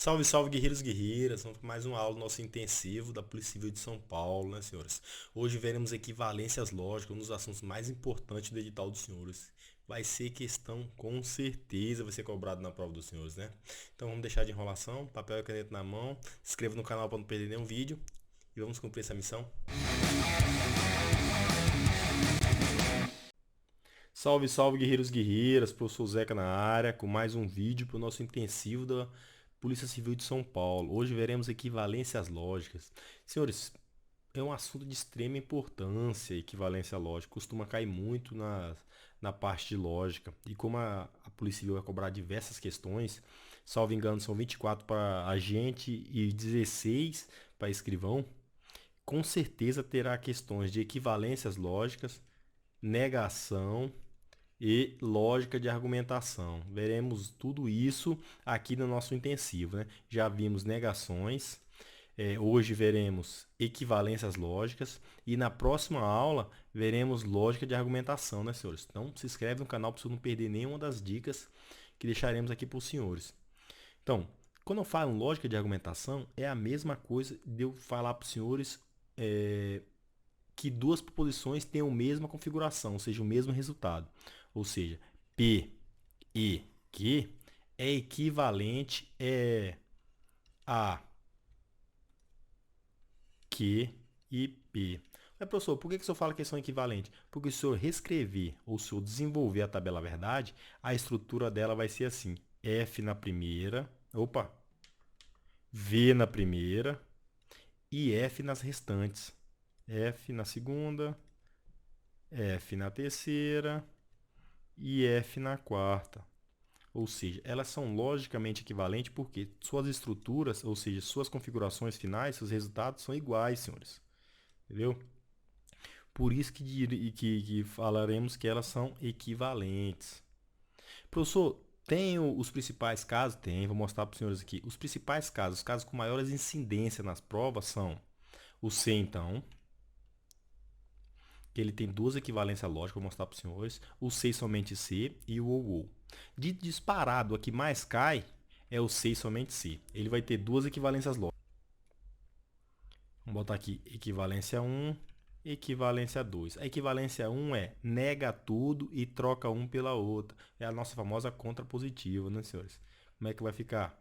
Salve, salve, guerreiros e guerreiras! Vamos para mais uma aula do nosso intensivo da Polícia Civil de São Paulo, né, senhores? Hoje veremos equivalências lógicas, um dos assuntos mais importantes do edital dos senhores. Vai ser questão, com certeza, vai ser cobrado na prova dos senhores, né? Então vamos deixar de enrolação, papel e caneta na mão, se inscreva no canal para não perder nenhum vídeo e vamos cumprir essa missão. Salve, salve, guerreiros e guerreiras! Professor Zeca na área com mais um vídeo para o nosso intensivo da Polícia Civil de São Paulo. Hoje veremos equivalências lógicas. Senhores, é um assunto de extrema importância, equivalência lógica. Costuma cair muito na parte de lógica. E como a Polícia Civil vai cobrar diversas questões, salvo engano, são 24 para agente e 16 para escrivão, com certeza terá questões de equivalências lógicas, negação e lógica de argumentação. Veremos tudo isso aqui no nosso intensivo, né? Já vimos negações, hoje veremos equivalências lógicas e na próxima aula veremos lógica de argumentação, né, senhores? Então se inscreve no canal para você não perder nenhuma das dicas que deixaremos aqui para os senhores. Então, quando eu falo em lógica de argumentação, é a mesma coisa de eu falar para os senhores que duas proposições têm a mesma configuração, ou seja, o mesmo resultado. Ou seja, P e Q é equivalente a Q e P. Mas, professor, por que o senhor fala que eles são equivalentes? Porque se o senhor reescrever ou se o senhor desenvolver a tabela verdade, a estrutura dela vai ser assim. F na primeira, V na primeira e F nas restantes. F na segunda, F na terceira e F na quarta. Ou seja, elas são logicamente equivalentes porque suas estruturas, ou seja, suas configurações finais, seus resultados são iguais, senhores. Entendeu? Por isso que falaremos que elas são equivalentes. Professor, tem os principais casos? Tem, vou mostrar para os senhores aqui. Os principais casos, os casos com maiores incidência nas provas são o C, então, que ele tem duas equivalências lógicas, vou mostrar para os senhores. O C e somente C e o ou. De disparado, a que mais cai é o C e somente C. Ele vai ter duas equivalências lógicas. Vamos botar aqui equivalência 1, equivalência 2. A equivalência 1 é nega tudo e troca um pela outra. É a nossa famosa contrapositiva, né, senhores? Como é que vai ficar?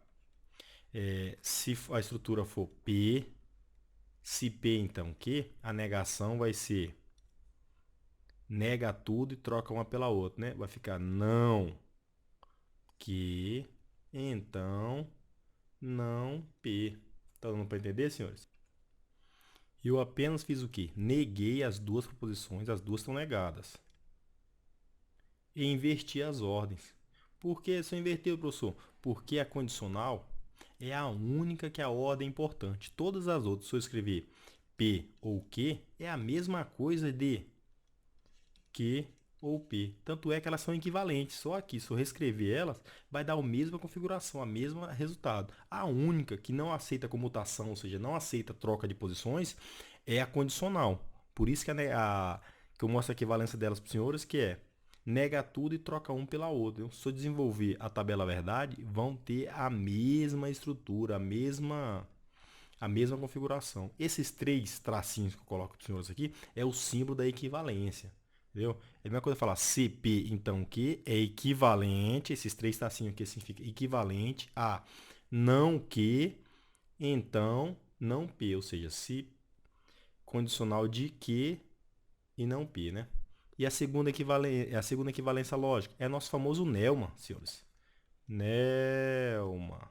Se a estrutura for P, se P então Q, a negação vai ser nega tudo e troca uma pela outra, né? Vai ficar não que, então, não P. Tá dando para entender, senhores? Eu apenas fiz o quê? Neguei as duas proposições, as duas estão negadas. E inverti as ordens. Por que se eu inverteu, professor? Porque a condicional é a única que a ordem é importante. Todas as outras, se eu escrever P ou Q, é a mesma coisa de Q ou P. Tanto é que elas são equivalentes. Só aqui, se eu reescrever elas, vai dar a mesma configuração, a mesma resultado. A única que não aceita comutação, ou seja, não aceita troca de posições, é a condicional. Por isso que eu mostro a equivalência delas para os senhores, que é nega tudo e troca um pela outra. Se eu desenvolver a tabela verdade, vão ter a mesma estrutura, a mesma configuração. Esses três tracinhos que eu coloco para os senhores aqui é o símbolo da equivalência. Entendeu? É a mesma coisa falar CP, então, que é equivalente, esses três tracinhos aqui significa equivalente a não que, então, não P, ou seja, se condicional de que e não P, né? E a segunda equivalência lógica é nosso famoso Nelma, senhores. Nelma.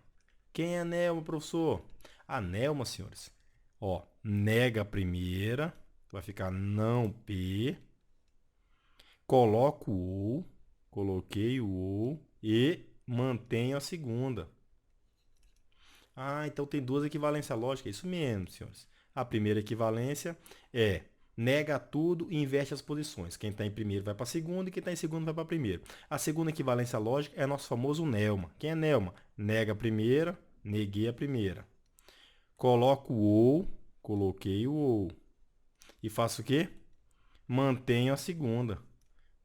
Quem é Nelma, professor? A Nelma, senhores. Ó, nega a primeira, vai ficar não P. Coloco o ou, coloquei o ou e mantenho a segunda. Ah, então tem duas equivalências lógicas, isso mesmo, senhores. A primeira equivalência é nega tudo e inverte as posições. Quem está em primeiro vai para a segunda e quem está em segundo vai para a primeira. A segunda equivalência lógica é nosso famoso Nelma. Quem é Nelma? Nega a primeira, neguei a primeira. Coloco o ou, coloquei o ou. E faço o quê? Mantenho a segunda.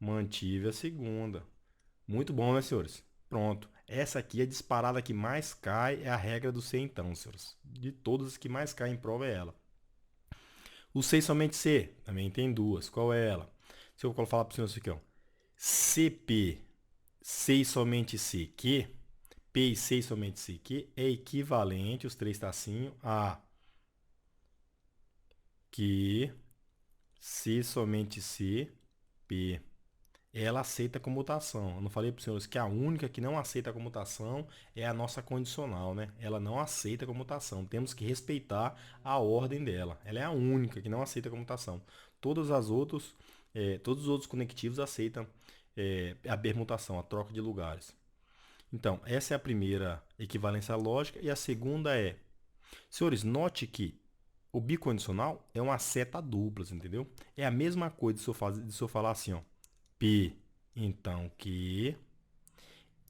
Mantive a segunda. Muito bom, né, senhores? Pronto. Essa aqui é a disparada que mais cai, é a regra do C então, senhores. De todas as que mais caem em prova é ela. O C somente C, também tem duas. Qual é ela? Se eu falar para os senhores aqui, ó. CP, C e somente C, que P e C e somente C, que é equivalente, os três tracinhos, a que C somente C, P. Ela aceita comutação. Eu não falei para os senhores que a única que não aceita comutação é a nossa condicional, né? Ela não aceita comutação. Temos que respeitar a ordem dela. Ela é a única que não aceita comutação. Todas as outras, todos os outros conectivos aceitam a permutação, a troca de lugares. Então, essa é a primeira equivalência lógica. E a segunda é, senhores, note que o bicondicional é uma seta dupla, entendeu? É a mesma coisa se eu falar assim, ó. P, então que.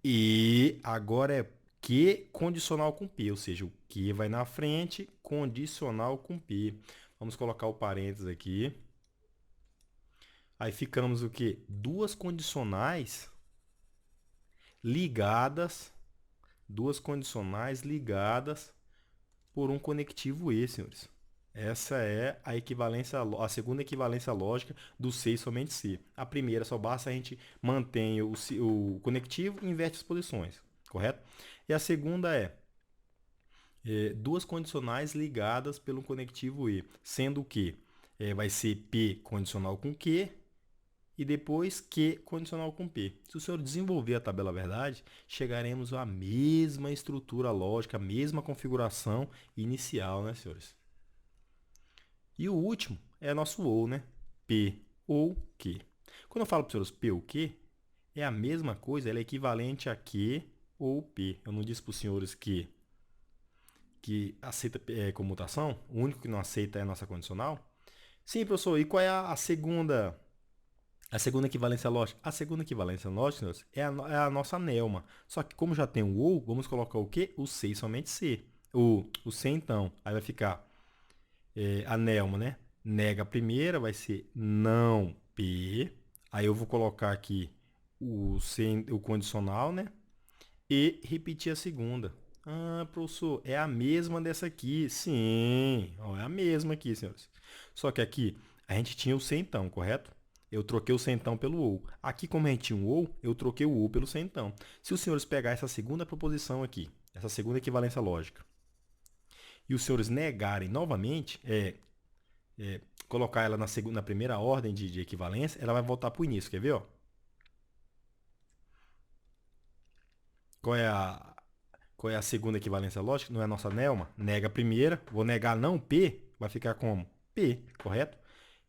E agora é que condicional com P, ou seja, o que vai na frente, condicional com P. Vamos colocar o parênteses aqui. Aí ficamos o quê? Duas condicionais ligadas, por um conectivo E, senhores. Essa é a equivalência, a segunda equivalência lógica do C e somente C. A primeira só basta a gente manter o conectivo e inverte as posições, correto? E a segunda é duas condicionais ligadas pelo conectivo E, sendo que vai ser P condicional com Q e depois Q condicional com P. Se o senhor desenvolver a tabela verdade, chegaremos à mesma estrutura lógica, à mesma configuração inicial, né, senhores? E o último é nosso ou, né? P ou Q. Quando eu falo para os senhores P ou Q, é a mesma coisa, ela é equivalente a Q ou P. Eu não disse para os senhores que aceita comutação, o único que não aceita é a nossa condicional. Sim, professor, e qual é a segunda equivalência lógica? A segunda equivalência lógica, senhores, é a nossa Nelma. Só que como já tem o ou, vamos colocar o quê? O C e somente C. O C então, aí vai ficar a Nelma, né? Nega a primeira, vai ser não P. Aí eu vou colocar aqui o condicional, né? E repetir a segunda. Ah, professor, é a mesma dessa aqui. Sim, ó, é a mesma aqui, senhores. Só que aqui a gente tinha o centão, correto? Eu troquei o centão pelo ou. Aqui, como a gente tinha um ou, eu troquei o ou pelo centão. Se os senhores pegar essa segunda proposição aqui, essa segunda equivalência lógica, e os senhores negarem novamente, colocar ela na primeira ordem de equivalência, ela vai voltar para o início. Quer ver? Ó? Qual é a, qual é a segunda equivalência lógica? Não é a nossa Nelma? Nega a primeira, vou negar não P, vai ficar como? P, correto?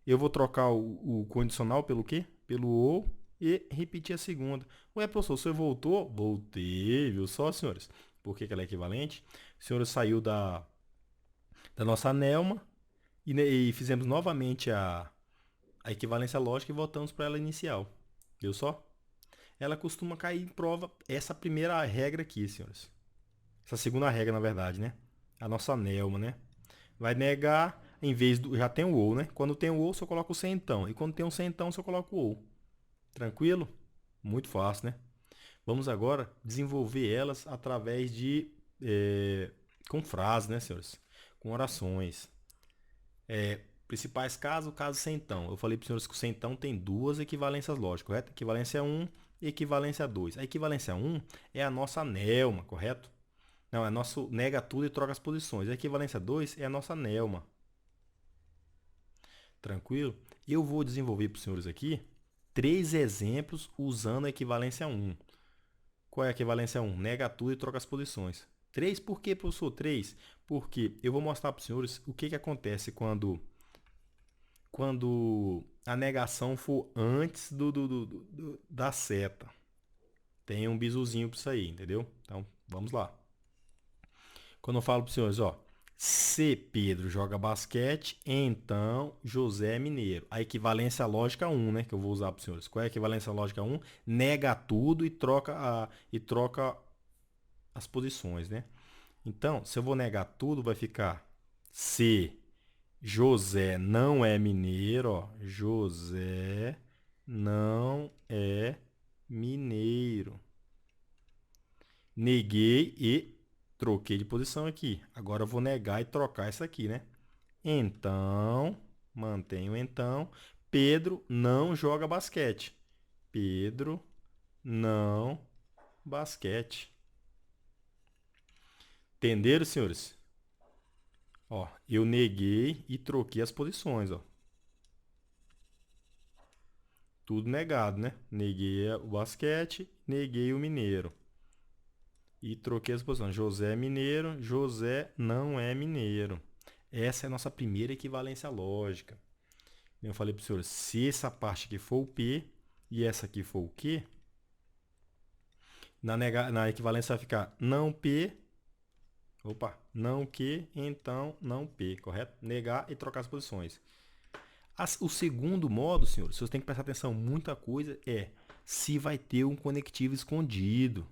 Eu vou trocar o condicional pelo quê? Pelo ou e repetir a segunda. Ué, professor, o senhor voltou? Voltei, viu só, senhores? Por que ela é equivalente? O senhor saiu da nossa Nelma e fizemos novamente a equivalência lógica e voltamos para ela inicial. Viu só? Ela costuma cair em prova essa primeira regra aqui, senhores. Essa segunda regra, na verdade, né? A nossa Nelma, né? Vai negar, em vez do... Já tem o ou, né? Quando tem o ou, você coloca o centão. E quando tem um centão, você coloca o ou. Tranquilo? Muito fácil, né? Vamos agora desenvolver elas através de... com frases, né, senhores? Com orações. Principais casos, o caso centão. Eu falei para os senhores que o centão tem duas equivalências lógicas, correto? Equivalência 1 e equivalência 2. A equivalência 1 é a nossa Nelma, correto? Não, é nosso nega tudo e troca as posições. A equivalência 2 é a nossa Nelma. Tranquilo? Eu vou desenvolver para os senhores aqui três exemplos usando a equivalência 1. Qual é a equivalência 1? Nega tudo e troca as posições. 3, por que, professor? 3? Porque eu vou mostrar para os senhores o que acontece quando a negação for antes da seta. Tem um bisuzinho para isso aí, entendeu? Então, vamos lá. Quando eu falo para os senhores, ó, se Pedro joga basquete, então José é mineiro. A equivalência lógica 1, né, que eu vou usar para os senhores. Qual é a equivalência lógica 1? Nega tudo e troca as posições, né? Então, se eu vou negar tudo, vai ficar se José não é mineiro, ó. José não é mineiro. Neguei e troquei de posição aqui. Agora eu vou negar e trocar isso aqui, né? Então, mantenho então. Pedro não joga basquete. Pedro não basquete. Entenderam, senhores? Ó, eu neguei e troquei as posições, ó. Tudo negado, né? Neguei o basquete, neguei o mineiro. E troquei as posições. José é mineiro, José não é mineiro. Essa é a nossa primeira equivalência lógica. Eu falei para o senhor, se essa parte aqui for o P e essa aqui for o Q, na equivalência vai ficar não P, não Q, então não P, correto? Negar e trocar as posições. O segundo modo, senhores, vocês têm que prestar atenção, muita coisa é se vai ter um conectivo escondido.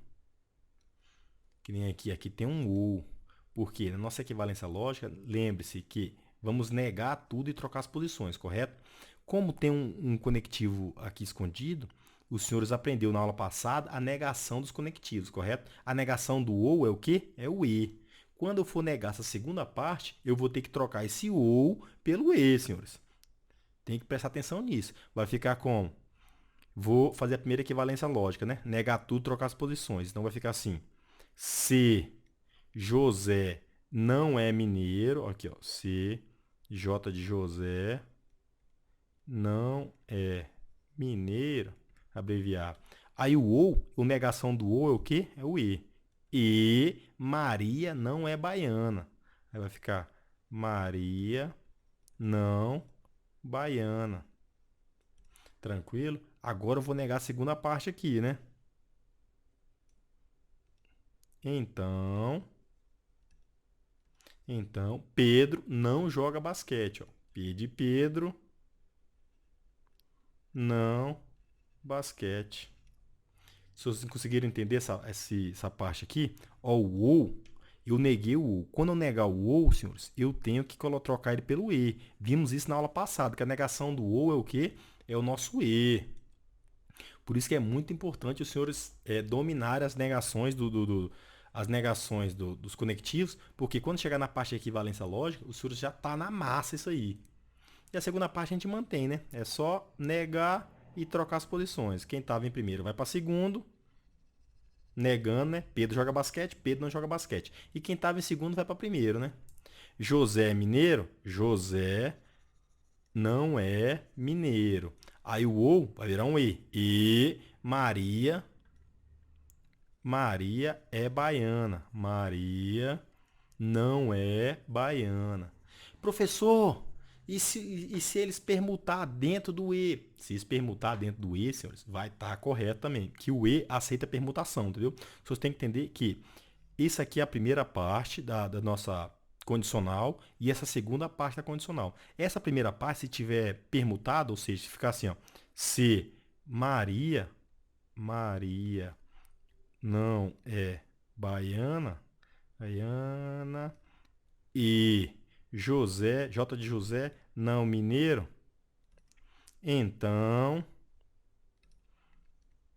Que nem aqui tem um ou. Porque na nossa equivalência lógica, lembre-se que vamos negar tudo e trocar as posições, correto? Como tem um conectivo aqui escondido, os senhores aprenderam na aula passada a negação dos conectivos, correto? A negação do ou é o quê? É o e. Quando eu for negar essa segunda parte, eu vou ter que trocar esse ou pelo e, senhores. Tem que prestar atenção nisso. Vai ficar como? Vou fazer a primeira equivalência lógica, né? Negar tudo, trocar as posições. Então vai ficar assim. Se José não é mineiro, aqui ó, se J de José não é mineiro, abreviar. Aí o ou, a negação do ou é o quê? É o e. E Maria não é baiana. Aí vai ficar Maria não baiana. Tranquilo? Agora eu vou negar a segunda parte aqui, né? Então, Pedro não joga basquete, ó. P de Pedro, não basquete. Se vocês conseguiram entender essa parte aqui, ó, o ou, eu neguei o ou. Quando eu negar o ou, senhores, eu tenho que trocar ele pelo e. Vimos isso na aula passada, que a negação do ou é o quê? É o nosso e. Por isso que é muito importante os senhores dominarem as negações dos conectivos, porque quando chegar na parte de equivalência lógica, os senhores já tá na massa isso aí. E a segunda parte a gente mantém, né? É só negar e trocar as posições. Quem estava em primeiro vai para segundo, negando, né? Pedro joga basquete, Pedro não joga basquete. E quem estava em segundo vai para primeiro, né? José é mineiro? José não é mineiro. Aí o ou vai virar um e. E Maria é baiana. Maria não é baiana. Professor, e se eles permutar dentro do E? Se eles permutar dentro do E, senhores, vai estar correto também. Que o E aceita permutação, entendeu? Vocês têm que entender que isso aqui é a primeira parte da nossa condicional e essa segunda parte da condicional. Essa primeira parte, se tiver permutado, ou seja, se ficar assim, ó, se Maria não é baiana e J de José, não mineiro, então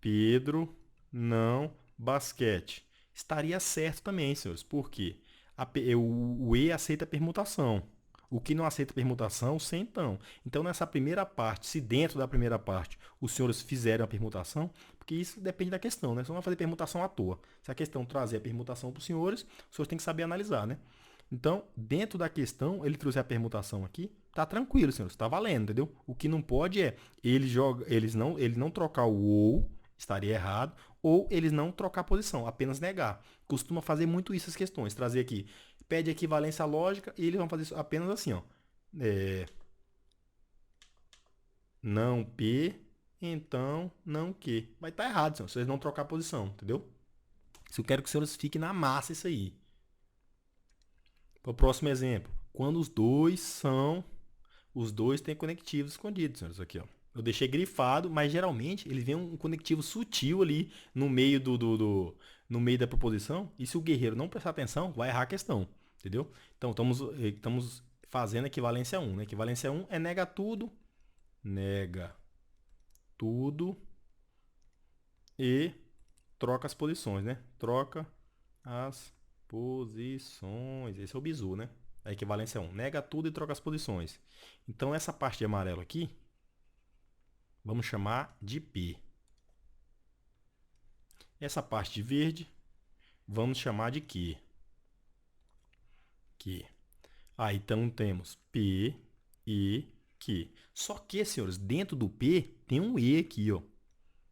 Pedro não basquete. Estaria certo também, senhores, porque o E aceita permutação. O que não aceita permutação, o C então. Então, nessa primeira parte, se dentro da primeira parte os senhores fizerem a permutação, porque isso depende da questão, né? Você não vai fazer permutação à toa. Se a questão trazer a permutação para os senhores têm que saber analisar, né? Então, dentro da questão, ele trouxe a permutação aqui, tá tranquilo, senhores, tá valendo, entendeu? O que não pode é ele não trocar o ou, estaria errado, ou eles não trocar a posição, apenas negar. Costuma fazer muito isso as questões, trazer aqui, pede equivalência lógica e eles vão fazer isso apenas assim, ó. Não P, então não Q. Vai estar errado, senhores, se eles não trocar a posição, entendeu? Se eu quero que os senhores fiquem na massa isso aí. Para o próximo exemplo, quando os dois têm conectivos escondidos, senhores, aqui, ó. Eu deixei grifado, mas geralmente ele vem um conectivo sutil ali no meio no meio da proposição, e se o guerreiro não prestar atenção, vai errar a questão, entendeu? Então, estamos fazendo a equivalência 1, né? Equivalência 1 é nega tudo e troca as posições, né? Troca as posições. Esse é o bizu, né? A equivalência é 1. Nega tudo e troca as posições. Então, essa parte de amarelo aqui, vamos chamar de P. Essa parte de verde, vamos chamar de Q. Q. Aí, então, temos P e Q. Só que, senhores, dentro do P tem um E aqui, ó.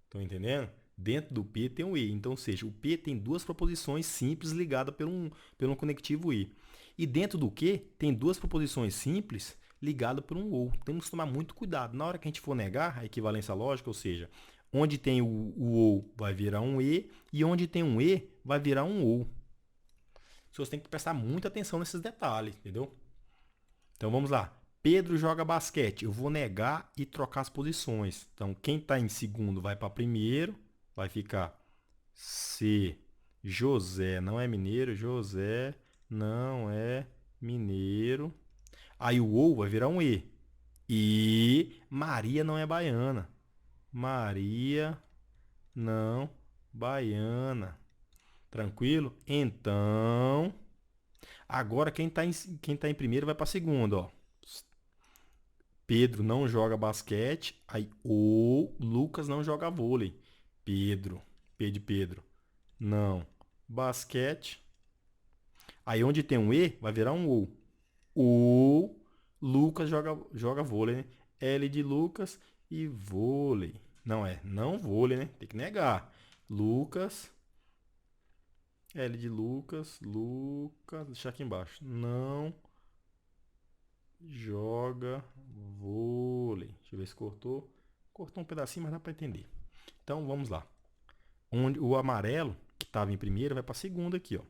Estão entendendo? Dentro do P tem um E. Então, ou seja, o P tem duas proposições simples ligadas por um conectivo I. E dentro do Q tem duas proposições simples ligadas por um OU. Temos que tomar muito cuidado. Na hora que a gente for negar a equivalência lógica, ou seja, onde tem o OU vai virar um e onde tem um E vai virar um OU. Vocês têm que prestar muita atenção nesses detalhes, entendeu? Então vamos lá. Pedro joga basquete. Eu vou negar e trocar as posições. Então quem está em segundo vai para primeiro. Vai ficar C. José não é mineiro. José não é mineiro. Aí o ou vai virar um E. E Maria não é baiana. Maria não baiana. Tranquilo? Então, agora quem tá em primeiro vai para segundo, ó. Pedro não joga basquete, aí o Lucas não joga vôlei. Pedro, P de Pedro, não. Basquete. Aí onde tem um E, vai virar um ou. O Lucas joga vôlei, né? L de Lucas e vôlei. Não vôlei, né? Tem que negar. Lucas, L de Lucas, deixar aqui embaixo. Não joga vôlei. Deixa eu ver se cortou. Cortou um pedacinho, mas dá para entender. Então vamos lá. Onde o amarelo, que estava em primeiro, vai para segundo aqui, ó.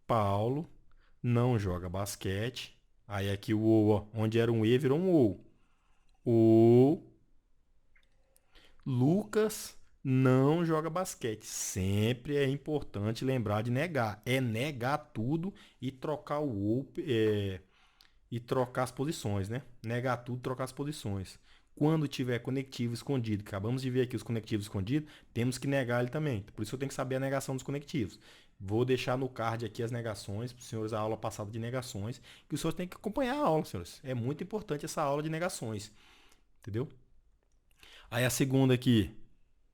Paulo não joga basquete. Aí aqui o O, ó, onde era um E, virou um OU. O Lucas não joga basquete. Sempre é importante lembrar de negar. É negar tudo e trocar o OU, e trocar as posições, né? Negar tudo, trocar as posições. Quando tiver conectivo escondido, acabamos de ver aqui os conectivos escondidos, temos que negar ele também. Por isso eu tenho que saber a negação dos conectivos. Vou deixar no card aqui as negações, para os senhores a aula passada de negações, que os senhores têm que acompanhar a aula, senhores. É muito importante essa aula de negações, entendeu? Aí a segunda aqui,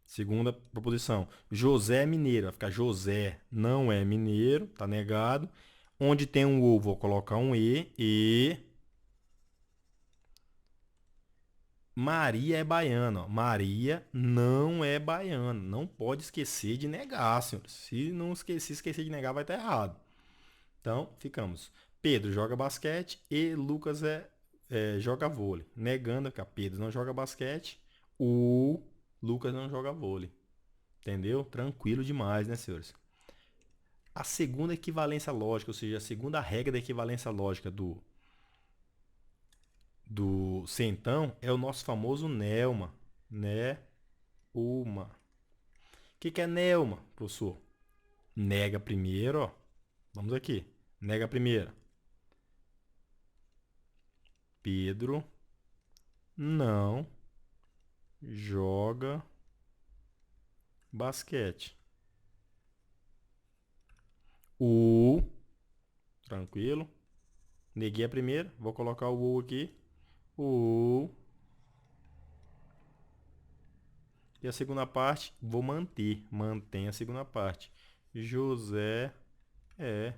segunda proposição, José é mineiro, vai ficar José não é mineiro, tá negado. Onde tem um O, vou colocar um E. Maria é baiana. Ó. Maria não é baiana. Não pode esquecer de negar, senhores. Se não esquecer de negar, vai estar errado. Então, ficamos. Pedro joga basquete e Lucas joga vôlei. Negando que a Pedro não joga basquete, o Lucas não joga vôlei. Entendeu? Tranquilo demais, né, senhores? A segunda equivalência lógica, ou seja, a segunda regra da equivalência lógica do centão é o nosso famoso Nelma. Né? Uma. O que é Nelma, professor? Nega primeiro, ó. Vamos aqui. Nega primeiro. Pedro não joga basquete. O, tranquilo. Neguei a primeira. Vou colocar o aqui. O. E a segunda parte, vou manter. Mantém a segunda parte. José é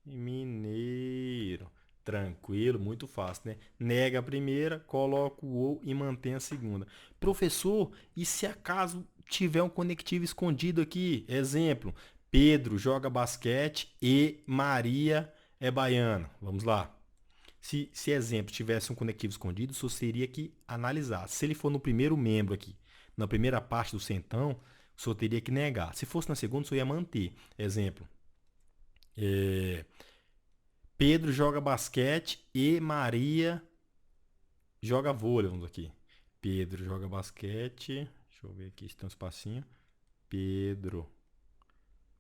mineiro. Tranquilo, muito fácil, né? Nega a primeira, coloca o ou e mantém a segunda. Professor, e se acaso tiver um conectivo escondido aqui? Exemplo, Pedro joga basquete e Maria é baiana. Vamos lá. Se exemplo tivesse um conectivo escondido, só seria que analisar. Se ele for no primeiro membro aqui, na primeira parte do centão, só teria que negar. Se fosse na segunda, só ia manter. Exemplo, é, Pedro joga basquete e Maria joga vôlei. Vamos aqui. Pedro joga basquete. Deixa eu ver aqui se tem um espacinho. Pedro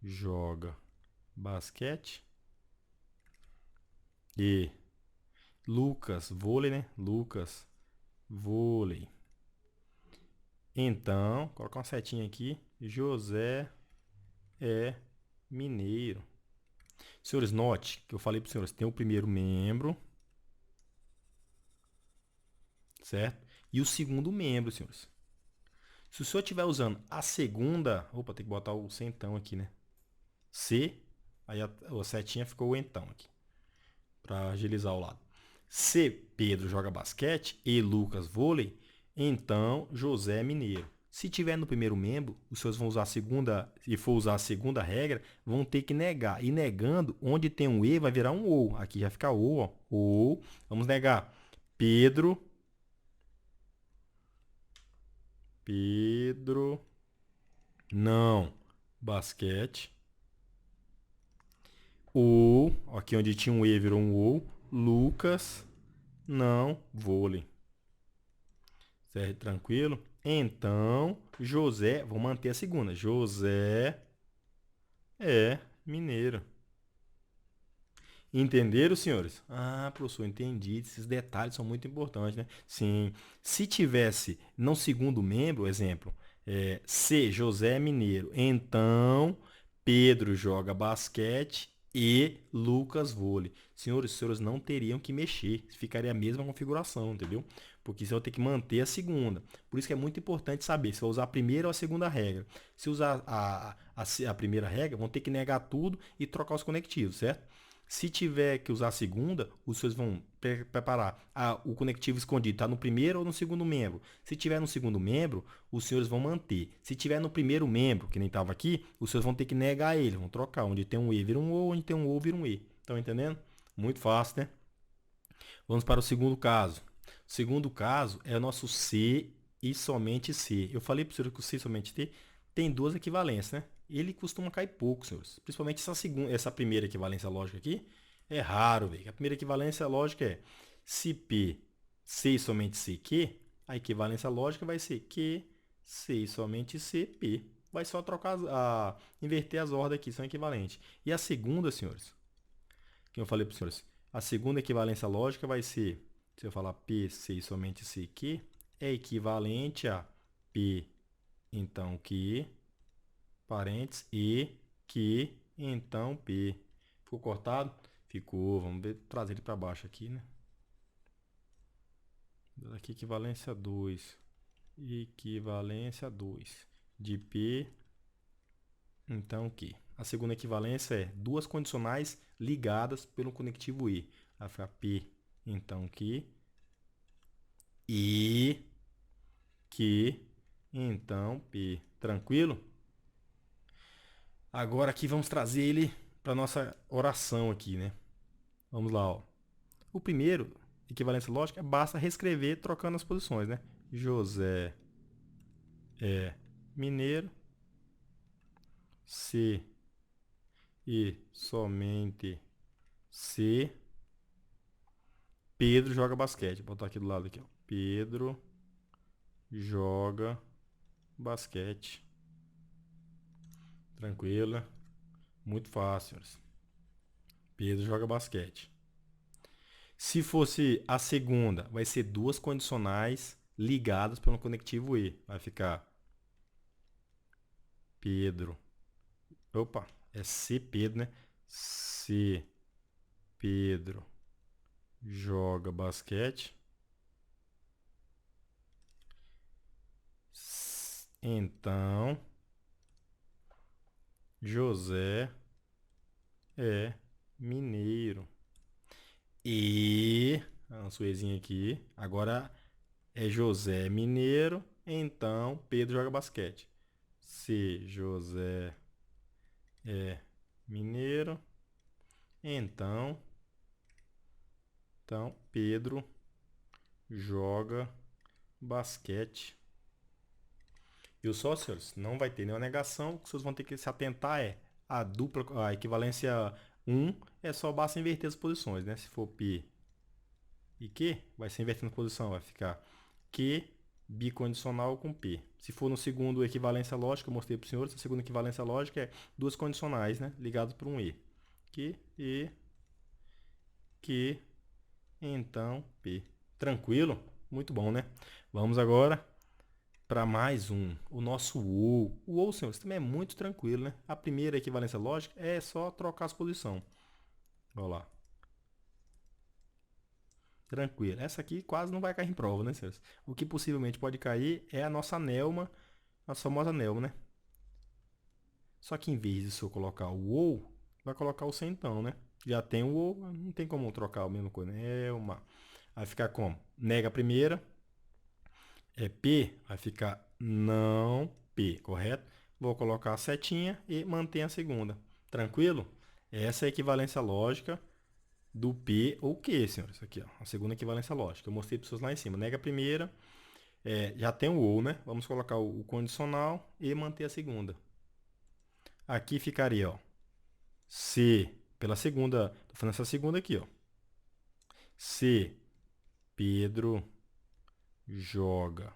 joga basquete e Lucas, vôlei, né? Lucas, vôlei. Então, colocar uma setinha aqui. José é mineiro. Senhores, note que eu falei para os senhores, tem o primeiro membro, certo? E o segundo membro, senhores. Se o senhor estiver usando a segunda... Opa, tem que botar o centão aqui, né? C, aí a setinha ficou o então aqui, para agilizar o lado. Se Pedro joga basquete e Lucas vôlei, então José é mineiro. Se tiver no primeiro membro, os senhores vão usar a segunda, se for usar a segunda regra, vão ter que negar. E negando, onde tem um E vai virar um OU. Aqui já fica O, ó. OU. Vamos negar. Pedro. Pedro. Não. Basquete. O. Aqui onde tinha um E virou um OU. Lucas. Não. Vôlei. Certo? Tranquilo? Então, José, vou manter a segunda. José é mineiro. Entenderam, senhores? Ah, professor, entendi. Esses detalhes são muito importantes, né? Sim. Se tivesse no segundo membro, exemplo, C, José é mineiro. Então, Pedro joga basquete e Lucas vôlei. Senhores, os senhores não teriam que mexer. Ficaria a mesma configuração, entendeu? Porque você vai ter que manter a segunda. Por isso que é muito importante saber se vai usar a primeira ou a segunda regra. Se usar a primeira regra, vão ter que negar tudo e trocar os conectivos, certo? Se tiver que usar a segunda, os senhores vão preparar o conectivo escondido. Está no primeiro ou no segundo membro. Se tiver no segundo membro, os senhores vão manter. Se tiver no primeiro membro, que nem estava aqui, os senhores vão ter que negar ele. Vão trocar. Onde tem um E vira um O, onde tem um O vira um E. Estão entendendo? Muito fácil, né? Vamos para o segundo caso. O segundo caso é o nosso C e somente C. Eu falei para o senhor que o C e somente T tem duas equivalências, né? Ele costuma cair pouco, senhores. Principalmente essa primeira equivalência lógica aqui é raro, velho. A primeira equivalência lógica é se P, C e somente C, Q, a equivalência lógica vai ser Q, C e somente C, P. Vai só trocar, inverter as ordens aqui, são equivalentes. E a segunda, senhores, que eu falei para os senhores, a segunda equivalência lógica vai ser, se eu falar P, C e somente C, Q, é equivalente a P, então Q, parênteses, E, Q, então P. Ficou cortado? Ficou. Vamos ver, trazer ele para baixo aqui, né? Aqui equivalência 2. Equivalência 2. De P, então Q. A segunda equivalência é duas condicionais ligadas pelo conectivo E. Vai ficar P, então Q. E, Q, então P. Tranquilo? Agora aqui vamos trazer ele para nossa oração aqui, né? Vamos lá, ó. O primeiro, equivalência lógica, basta reescrever trocando as posições, né? José é mineiro. Se e somente se Pedro joga basquete. Vou botar aqui do lado aqui, ó. Pedro joga basquete. Tranquila. Muito fácil, senhores. Pedro joga basquete. Se fosse a segunda, vai ser duas condicionais ligadas pelo conectivo E. Vai ficar Pedro. Opa, é C Pedro, né? Se Pedro joga basquete, então José é mineiro. E a suezinha aqui, agora é José mineiro, então Pedro joga basquete. Se José é mineiro, então Pedro joga basquete. E os sócios não vai ter nenhuma negação, o que vocês vão ter que se atentar é a equivalência 1 é só basta inverter as posições, né? Se for P e Q, vai ser invertendo a posição, vai ficar Q bicondicional com P. Se for no segundo equivalência lógica, eu mostrei para os senhores, a segunda equivalência lógica é duas condicionais, né? Ligadas por um E. Q, E, Q, então P. Tranquilo? Muito bom, né? Vamos agora para mais um, o nosso ou. O ou, senhores, também é muito tranquilo, né? A primeira equivalência lógica é só trocar as posições. Olha lá. Tranquilo. Essa aqui quase não vai cair em prova, né, senhores? O que possivelmente pode cair é a nossa Nelma, a famosa Nelma, né? Só que em vez de eu colocar o ou, vai colocar o centão, né? Já tem o ou, não tem como trocar a mesma coisa, né? Vai ficar como? Nega a primeira, é P, vai ficar não P, correto? Vou colocar a setinha e manter a segunda. Tranquilo? Essa é a equivalência lógica do P ou Q, senhores. Aqui, ó, a segunda equivalência lógica. Eu mostrei para vocês lá em cima. Nega a primeira, já tem o ou, né? Vamos colocar o condicional e manter a segunda. Aqui ficaria, ó, se, pela segunda, tô falando essa segunda aqui, ó. Se Pedro joga.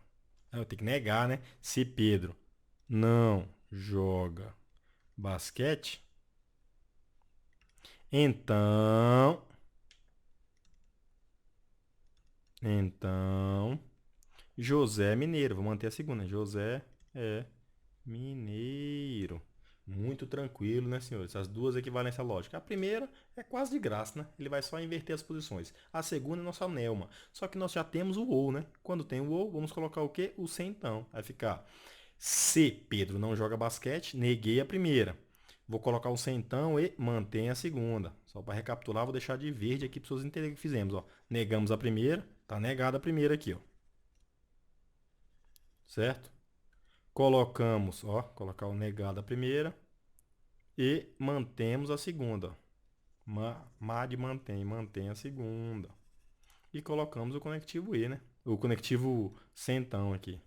Eu tenho que negar, né? Se Pedro não joga basquete, então, então, José é mineiro. Vou manter a segunda. José é mineiro. Muito tranquilo, né, senhores? As duas equivalências lógicas. A primeira é quase de graça, né? Ele vai só inverter as posições. A segunda é nossa Nelma. Só que nós já temos o ou, né? Quando tem o ou, vamos colocar o quê? O se então. Vai ficar se Pedro não joga basquete, neguei a primeira. Vou colocar o se então e mantém a segunda. Só para recapitular, vou deixar de verde aqui para vocês entenderem o que fizemos. Ó. Negamos a primeira, tá negada a primeira aqui, ó. Certo? Colocamos, ó, colocar o negado a primeira e mantemos a segunda. Má de mantém a segunda. E colocamos o conectivo E, né? O conectivo centão aqui.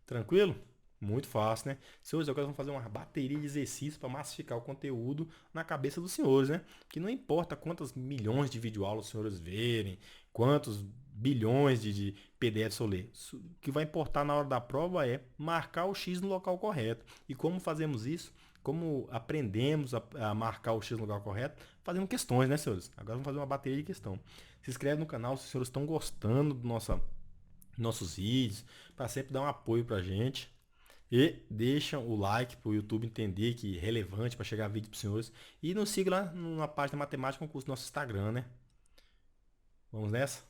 Tranquilo? Muito fácil, né? Senhores, agora vamos fazer uma bateria de exercícios para massificar o conteúdo na cabeça dos senhores, né? Que não importa quantas milhões de videoaulas os senhores verem, quantos bilhões de PDFs eu ler. O que vai importar na hora da prova é marcar o X no local correto. E como fazemos isso? Como aprendemos a marcar o X no lugar correto? Fazendo questões, né, senhores? Agora vamos fazer uma bateria de questão. Se inscreve no canal se os senhores estão gostando do nossos vídeos, para sempre dar um apoio pra gente. E deixa o like para o YouTube entender que é relevante para chegar vídeo para os senhores. E nos siga lá na página Matemática Concurso do nosso Instagram, né? Vamos nessa?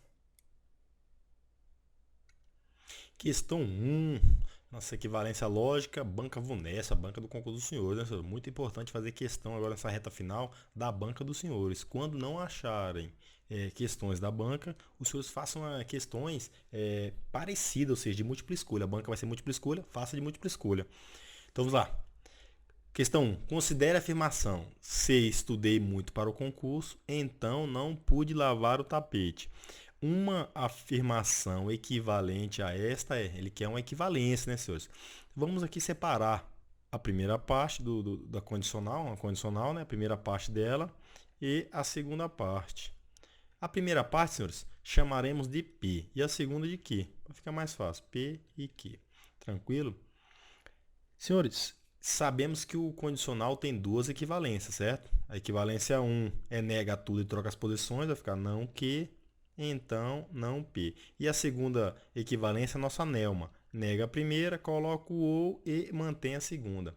Questão 1. Nossa equivalência lógica, banca VUNESS, a banca do concurso dos senhores, né, senhor? Muito importante fazer questão agora nessa reta final da banca dos senhores. Quando não acharem questões da banca, os senhores façam questões parecidas, ou seja, de múltipla escolha. A banca vai ser múltipla escolha, faça de múltipla escolha. Então vamos lá. Questão 1. Considere a afirmação: se estudei muito para o concurso, então não pude lavar o tapete. Uma afirmação equivalente a esta ele quer uma equivalência, né, senhores? Vamos aqui separar a primeira parte da condicional, uma condicional, né, a primeira parte dela, e a segunda parte. A primeira parte, senhores, chamaremos de P e a segunda de Q, para ficar mais fácil, P e Q. Tranquilo? Senhores, sabemos que o condicional tem duas equivalências, certo? A equivalência 1 é nega tudo e troca as posições, vai ficar não Q, então não P. E a segunda equivalência é a nossa Nelma. Nega a primeira, coloca o ou e mantém a segunda.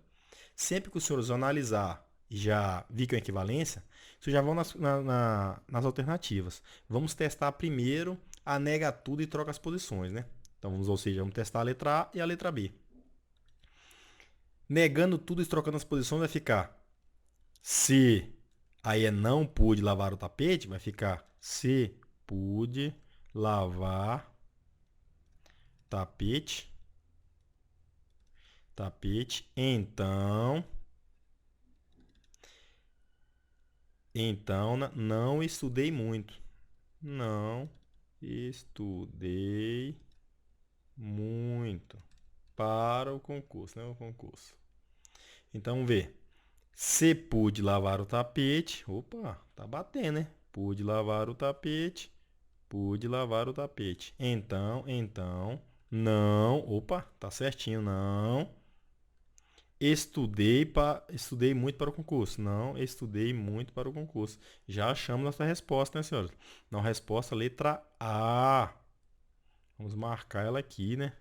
Sempre que os senhores analisar e já vi que é uma equivalência, vocês já vão nas alternativas. Vamos testar primeiro a nega tudo e troca as posições, né? Então, ou seja, vamos testar a letra A e a letra B. Negando tudo e trocando as posições vai ficar se, aí é não pude lavar o tapete, vai ficar se pude lavar tapete, então não estudei muito. Não estudei muito para o concurso, né? O concurso. Então, vamos ver. Se pude lavar o tapete. Opa, tá batendo, né? Pude lavar o tapete. Pude lavar o tapete. Então, não. Opa, tá certinho, não. Estudei muito para o concurso. Não, estudei muito para o concurso. Já achamos nossa resposta, né, senhores? Não, resposta letra A. Vamos marcar ela aqui, né?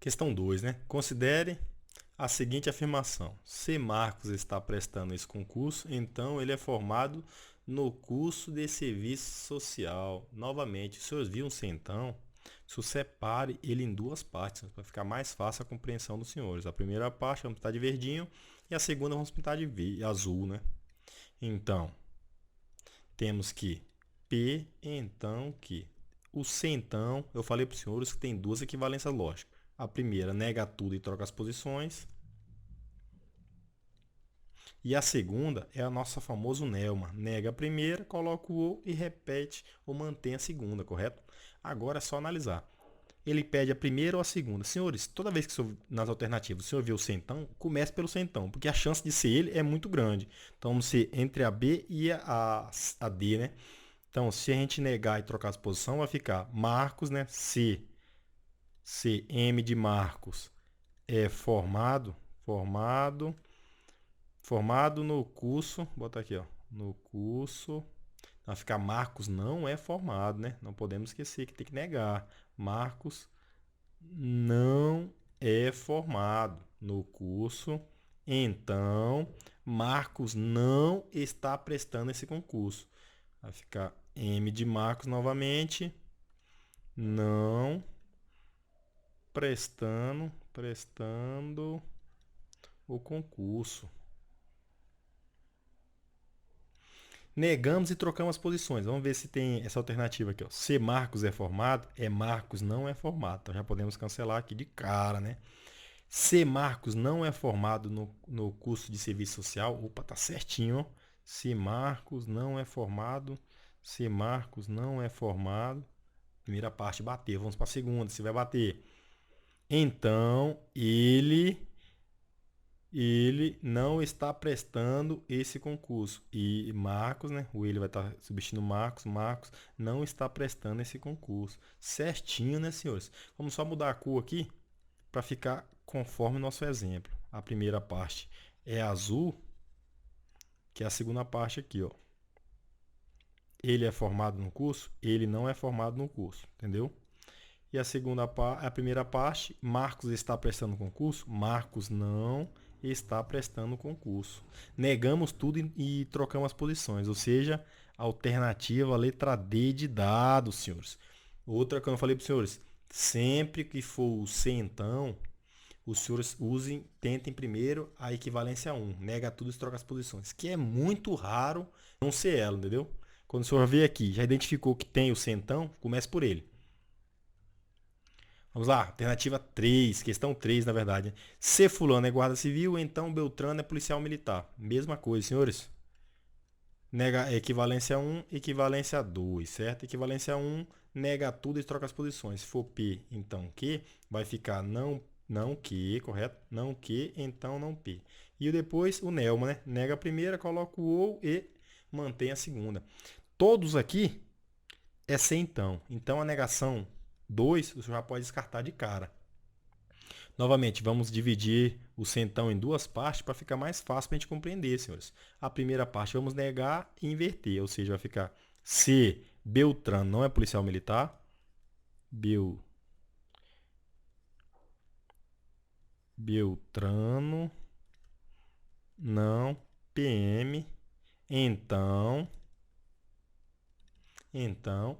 Questão 2, né? Considere a seguinte afirmação. Se Marcos está prestando esse concurso, então ele é formado no curso de serviço social. Novamente, se vocês viram um centão, se separe ele em duas partes, para ficar mais fácil a compreensão dos senhores. A primeira parte vamos pintar de verdinho e a segunda vamos pintar de azul, né? Então, temos que P, então que. O centão, eu falei para os senhores que tem duas equivalências lógicas. A primeira, nega tudo e troca as posições. E a segunda é a nossa famoso Nelma. Nega a primeira, coloca o ou e repete ou mantém a segunda, correto? Agora é só analisar. Ele pede a primeira ou a segunda. Senhores, toda vez que nas alternativas o senhor vê o centão, comece pelo centão, porque a chance de ser ele é muito grande. Então, vamos ser entre a B e a D, né? Então, se a gente negar e trocar as posições, vai ficar Marcos, né? Se M de Marcos é formado no curso, bota aqui, ó, no curso, vai ficar Marcos não é formado, né? Não podemos esquecer que tem que negar. Marcos não é formado no curso, então Marcos não está prestando esse concurso. Vai ficar M de Marcos novamente, não prestando o concurso. Negamos e trocamos as posições. Vamos ver se tem essa alternativa aqui. Ó. Se Marcos é formado, Marcos não é formado. Então já podemos cancelar aqui de cara, né? Se Marcos não é formado no curso de serviço social, opa, tá certinho. Ó. Se Marcos não é formado, primeira parte bateu. Vamos para a segunda, se vai bater. Então, ele não está prestando esse concurso. E Marcos, né? O ele vai estar substituindo Marcos. Marcos não está prestando esse concurso. Certinho, né, senhores? Vamos só mudar a cor aqui para ficar conforme o nosso exemplo. A primeira parte é azul, que é a segunda parte aqui, ó. Ele é formado no curso? Ele não é formado no curso, entendeu? E a primeira parte, Marcos está prestando concurso? Marcos não está prestando concurso. Negamos tudo e trocamos as posições, ou seja, alternativa letra D de dados, senhores. Outra que eu falei para os senhores, sempre que for o centão, os senhores tentem primeiro a equivalência 1. Nega tudo e troca as posições, que é muito raro não ser ela, entendeu? Quando o senhor vê aqui, já identificou que tem o centão, comece por ele. Vamos lá, alternativa 3, questão 3, na verdade. Se fulano é guarda civil, então Beltrano é policial militar. Mesma coisa, senhores. Nega equivalência 1, equivalência 2, certo? Equivalência 1, nega tudo e troca as posições. Se for P, então Q, vai ficar não Q, correto? Não Q, então não P. E depois o Nelma, né? Nega a primeira, coloca o ou e mantém a segunda. Todos aqui é sem então. Então a negação 2 você já pode descartar de cara. Novamente, vamos dividir o centão em duas partes para ficar mais fácil para a gente compreender, senhores. A primeira parte vamos negar e inverter, ou seja, vai ficar se Beltrano não é policial militar, Beltrano não PM, então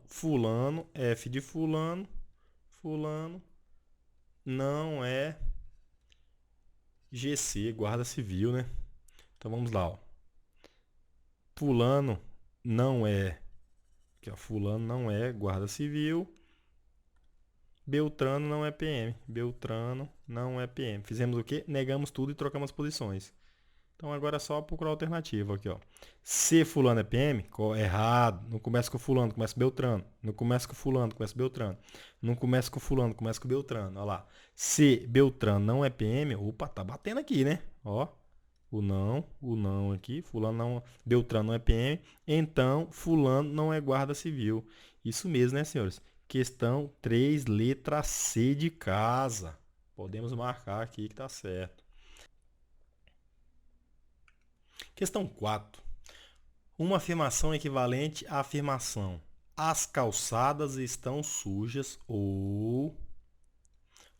fulano, F de fulano não é GC, guarda civil, né? Então vamos lá, ó. Fulano não é, que fulano não é guarda civil. Beltrano não é PM. Beltrano não é PM. Fizemos o quê? Negamos tudo e trocamos posições. Então agora é só procurar a alternativa aqui, ó. Se fulano é PM, errado. Não começa com fulano, começa com Beltrano. Não começa com fulano, começa com Beltrano. Não começa com fulano, começa com Beltrano. Olha lá. Se Beltrano não é PM, opa, tá batendo aqui, né? Ó. O não aqui, fulano não, Beltrano não é PM, então fulano não é guarda civil. Isso mesmo, né, senhores? Questão 3, letra C de casa. Podemos marcar aqui que tá certo. Questão 4. Uma afirmação equivalente à afirmação: as calçadas estão sujas ou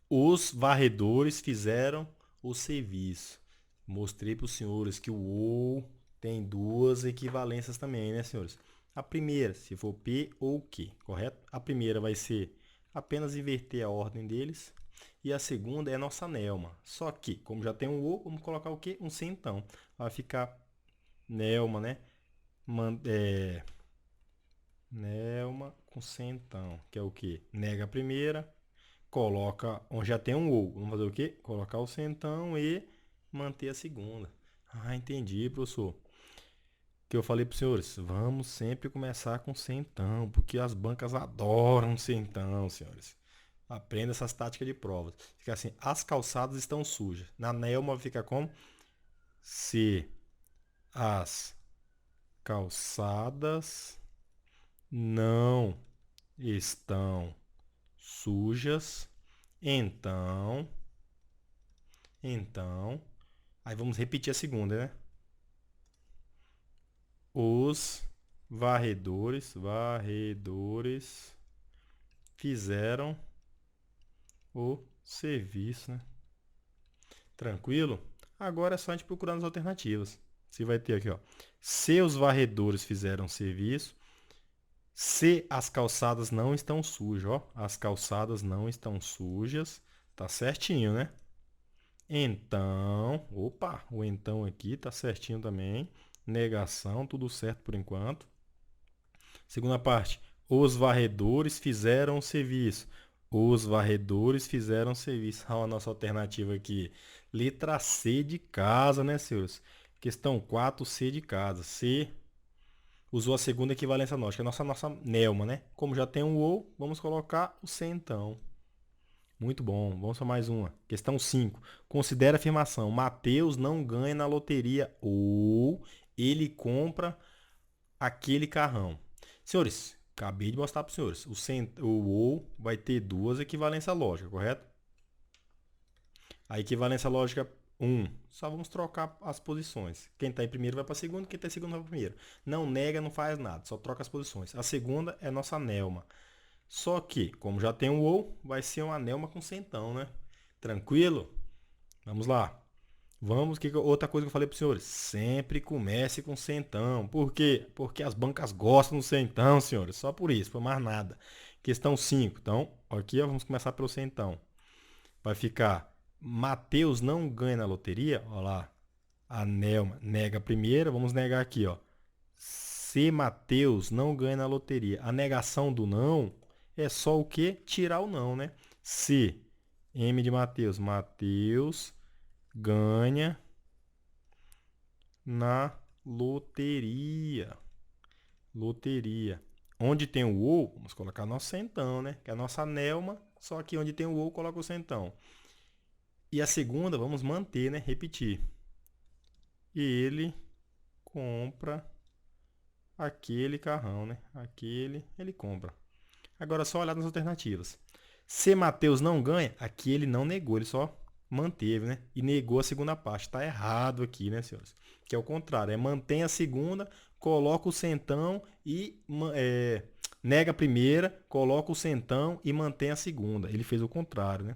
Os varredores fizeram o serviço. Mostrei para os senhores que o ou tem duas equivalências também, né, senhores? A primeira, se for P ou Q, correto? A primeira vai ser apenas inverter a ordem deles. E a segunda é a nossa Nelma. Só que, como já tem um ou, vamos colocar o quê? Um C então. Vai ficar Nelma, né? Nelma com C então, que é o quê? Nega a primeira, coloca onde já tem um ou. Vamos fazer o quê? Colocar o centão e manter a segunda. Ah, entendi, professor. Que eu falei para os senhores, vamos sempre começar com centão, porque as bancas adoram centão, senhores. Aprenda essas táticas de provas. Fica assim, as calçadas estão sujas. Na Nelma fica como? Se as calçadas não estão sujas, então, então, aí vamos repetir a segunda, né? Os varredores fizeram o serviço, né? Tranquilo? Agora é só a gente procurar nas alternativas. Você vai ter aqui, ó. Se os varredores fizeram o serviço, se as calçadas não estão sujas, ó. As calçadas não estão sujas, tá certinho, né? Então, opa, o então aqui tá certinho também. Negação, tudo certo por enquanto. Segunda parte. Os varredores fizeram o serviço. Os varredores fizeram o serviço. Olha a nossa alternativa aqui. Letra C de casa, né, senhores? Questão 4, C de casa. C usou a segunda equivalência nós, que é a nossa Nelma, né? Como já tem um ou, vamos colocar o C então. Muito bom. Vamos para mais uma. Questão 5. Considera a afirmação. Mateus não ganha na loteria ou ele compra aquele carrão. Senhores, acabei de mostrar para os senhores. O ou vai ter duas equivalências lógicas, correto? A equivalência lógica 1. Só vamos trocar as posições. Quem está em primeiro vai para a segunda, quem está em segundo vai para a primeira. Não nega, não faz nada, só troca as posições. A segunda é nossa Nelma. Só que, como já tem um ou, vai ser uma Nelma com centão, né? Tranquilo? Vamos lá. Vamos, outra coisa que eu falei para os senhores, sempre comece com centão. Por quê? Porque as bancas gostam do centão, senhores. Só por isso, por mais nada. Questão 5. Então, aqui ó, vamos começar pelo centão. Vai ficar, Mateus não ganha na loteria. Olha lá, a Nelma nega a primeira. Vamos negar aqui, ó. Se Mateus não ganha na loteria. A negação do não é só o que? Tirar o não, né? Se M de Mateus, Mateus ganha na loteria. Loteria. Onde tem o ou, vamos colocar nosso centão, né? Que é a nossa Nelma, só que onde tem o ou, coloca o centão. E a segunda, vamos manter, né? Repetir. Ele compra aquele carrão, né? Aquele, ele compra. Agora só olhar nas alternativas. Se Mateus não ganha, aqui ele não negou, ele só manteve, né? E negou a segunda parte. Está errado aqui, né, senhores? Que é o contrário, é mantém a segunda, coloca o centão e nega a primeira, coloca o centão e mantém a segunda. Ele fez o contrário, né?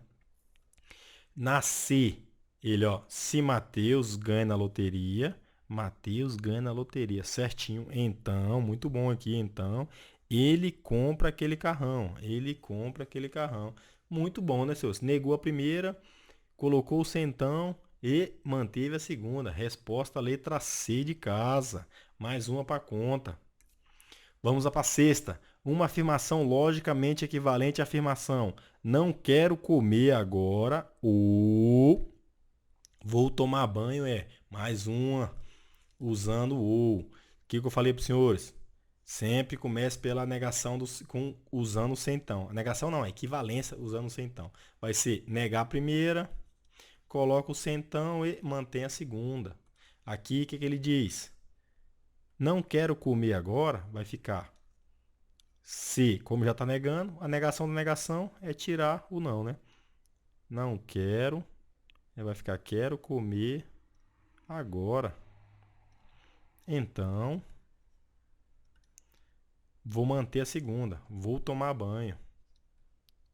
Na C, ele, ó, se Mateus ganha na loteria, Mateus ganha na loteria, certinho. Então, muito bom aqui, então, ele compra aquele carrão, ele compra aquele carrão. Muito bom, né, senhores? Negou a primeira, colocou o centão e manteve a segunda. Resposta letra C de casa. Mais uma para conta. Vamos para a sexta. Uma afirmação logicamente equivalente à afirmação não quero comer agora ou vou tomar banho é mais uma usando o. O que eu falei para os senhores? Sempre comece pela negação usando o centão. A negação não, é equivalência usando o centão. Vai ser negar a primeira, coloca o centão e mantém a segunda. Aqui o que ele diz? Não quero comer agora, vai ficar se, como já está negando, a negação da negação é tirar o não, né? Não quero, vai ficar quero comer agora. Então, vou manter a segunda. Vou tomar banho.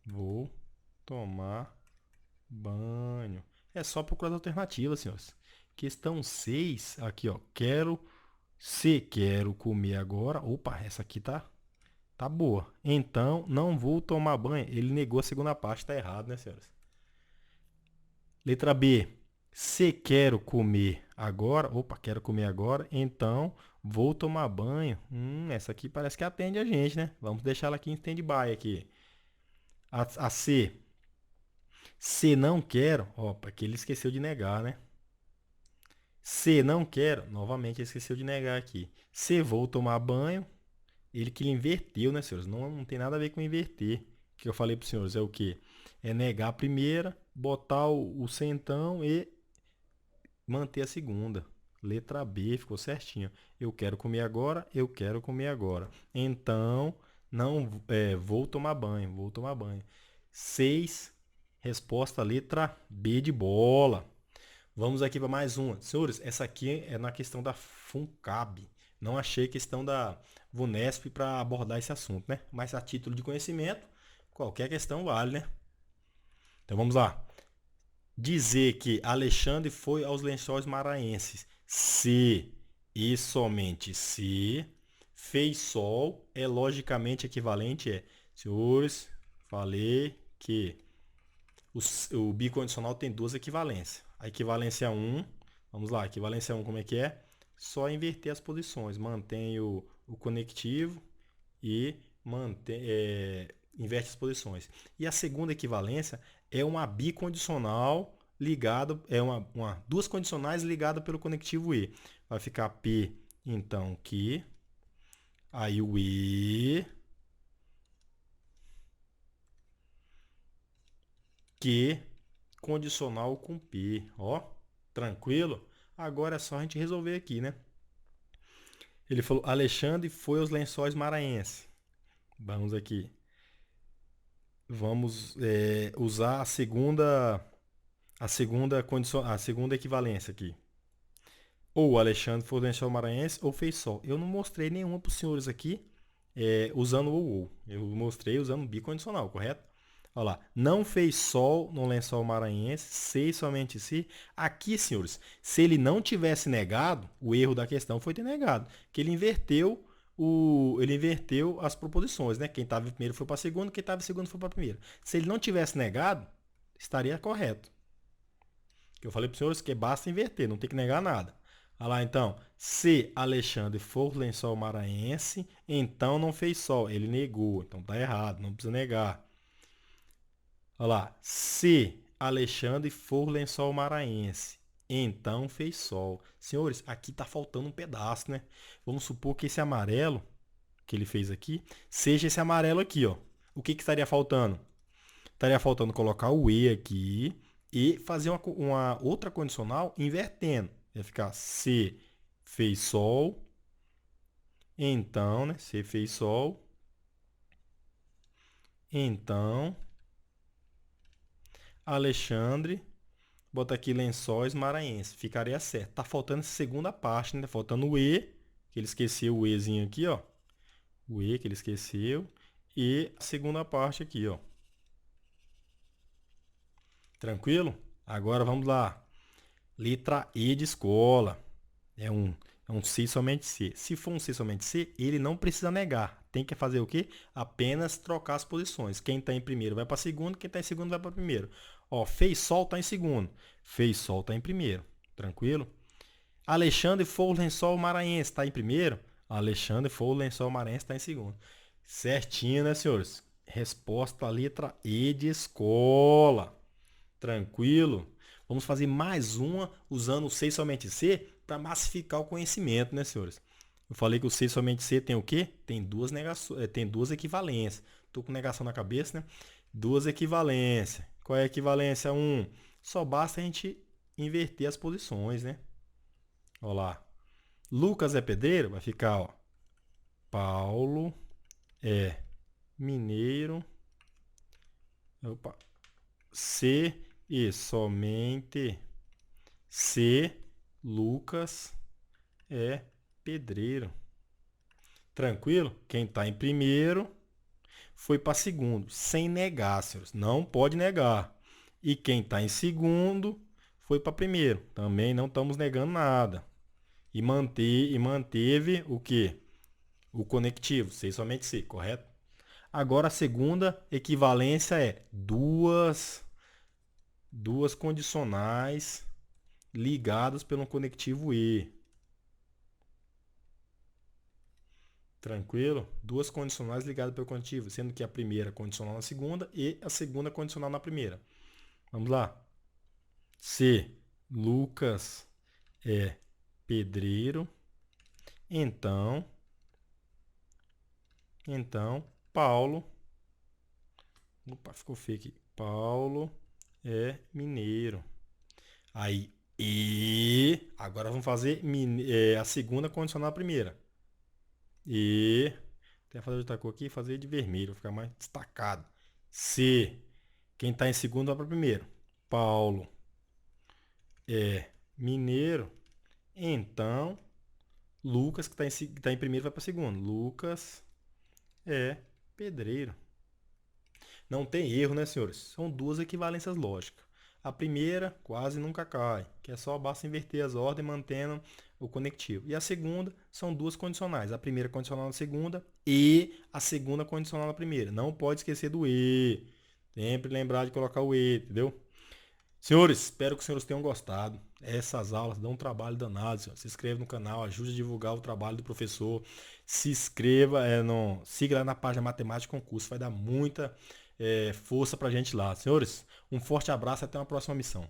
Vou tomar banho. É só procurar as alternativas, senhores. Questão 6, aqui, ó. Quero comer agora. Opa, essa aqui tá boa. Então, não vou tomar banho. Ele negou a segunda parte, tá errado, né, senhores? Letra B. Se quero comer agora. Opa, quero comer agora. Então, vou tomar banho. Essa aqui parece que atende a gente, né? Vamos deixar ela aqui em stand-by aqui. A C. Se não quero. Opa, aqui ele esqueceu de negar, né? Se não quero. Novamente, ele esqueceu de negar aqui. Se vou tomar banho. Ele inverteu, né, senhores? Não tem nada a ver com inverter. O que eu falei para os senhores é o quê? É negar a primeira, botar o centão e manter a segunda. Letra B, ficou certinho. Eu quero comer agora, eu quero comer agora. Então, não vou tomar banho, vou tomar banho. 6, resposta letra B de bola. Vamos aqui para mais uma. Senhores, essa aqui é na questão da FUNCAB. Não achei questão da VUNESP para abordar esse assunto, né? Mas a título de conhecimento, qualquer questão vale, né? Então vamos lá. Dizer que Alexandre foi aos Lençóis Maranhenses se e somente se fez sol é logicamente equivalente senhores, falei que o bicondicional tem duas equivalências. A equivalência 1, vamos lá, a equivalência 1 como é que é? Só inverter as posições, mantém o conectivo e inverte as posições. E a segunda equivalência é uma bicondicional ligada, duas condicionais ligadas pelo conectivo e. Vai ficar P, então, aí o E, que condicional com P, ó, tranquilo? Agora é só a gente resolver aqui, né? Ele falou, Alexandre foi aos Lençóis Maranhenses. Vamos aqui. Vamos usar a segunda equivalência aqui. Ou o Alexandre foi aos Lençóis Maranhenses ou fez sol. Eu não mostrei nenhuma para os senhores aqui usando o ou. Eu mostrei usando bicondicional, correto? Olha lá, não fez sol no lençol maranhense, sei somente se. Aqui, senhores, se ele não tivesse negado, o erro da questão foi ter negado, que ele inverteu as proposições, né? Quem estava em primeiro foi para segundo, quem estava em segundo foi para primeiro. Se ele não tivesse negado, estaria correto. Que eu falei para os senhores que basta inverter, não tem que negar nada. Olha lá, então, se Alexandre for lençol maranhense, então não fez sol. Ele negou, então tá errado, não precisa negar. Olha lá. Se Alexandre for lençol maranhense, então fez sol. Senhores, aqui está faltando um pedaço, né? Vamos supor que esse amarelo que ele fez aqui seja esse amarelo aqui, ó. O que estaria faltando? Estaria faltando colocar o E aqui e fazer uma outra condicional invertendo. Ia ficar se fez sol, então, né? Se fez sol, então Alexandre, bota aqui Lençóis Maranhenses. Ficaria certo. Tá faltando essa segunda parte, né? Tá faltando o E, que ele esqueceu o Ezinho aqui, ó. O E que ele esqueceu. E a segunda parte aqui, ó. Tranquilo? Agora vamos lá. Letra E de escola. É um C somente C. Se for um C somente C, ele não precisa negar. Tem que fazer o quê? Apenas trocar as posições. Quem está em primeiro vai para segundo, quem está em segundo vai para primeiro. Ó, fez sol está em segundo. Fez sol está em primeiro. Tranquilo? Alexandre foi o lençol maranhense está em primeiro. Alexandre foi o lençol maranhense está em segundo. Certinho, né, senhores? Resposta letra E de escola. Tranquilo? Vamos fazer mais uma usando o C somente C para massificar o conhecimento, né, senhores? Eu falei que o C somente C tem o quê? Tem duas equivalências. Estou com negação na cabeça, né? Duas equivalências. Qual é a equivalência 1? Só basta a gente inverter as posições, né? Olha lá. Lucas é pedreiro? Vai ficar, ó. Paulo é mineiro. Opa. C e somente C, Lucas é pedreiro. Tranquilo? Quem está em primeiro foi para segundo, sem negar, senhores. Não pode negar. E quem está em segundo foi para primeiro. Também não estamos negando nada. E manteve o quê? O conectivo, C somente C, correto? Agora a segunda equivalência é duas condicionais ligadas pelo conectivo E. Tranquilo? Duas condicionais ligadas pelo conectivo, sendo que a primeira condicional na segunda e a segunda condicional na primeira. Vamos lá. Se Lucas é pedreiro, então Paulo, opa, ficou feio aqui. Paulo é mineiro. Aí, agora vamos fazer a segunda condicional à primeira. Até fazer outra cor aqui e fazer de vermelho, vai ficar mais destacado. Se, quem está em segundo vai para primeiro. Paulo é mineiro, então Lucas, que está em primeiro, vai para segundo. Lucas é pedreiro. Não tem erro, né, senhores? São duas equivalências lógicas. A primeira quase nunca cai, que é só basta inverter as ordens mantendo o conectivo. E a segunda são duas condicionais. A primeira condicional na segunda e a segunda condicional na primeira. Não pode esquecer do E. Sempre lembrar de colocar o E, entendeu? Senhores, espero que os senhores tenham gostado. Essas aulas dão um trabalho danado, senhor. Se inscreva no canal, ajude a divulgar o trabalho do professor. Se inscreva, siga lá na página Matemática Concurso. Vai dar muita força pra gente lá. Senhores, um forte abraço e até uma próxima missão.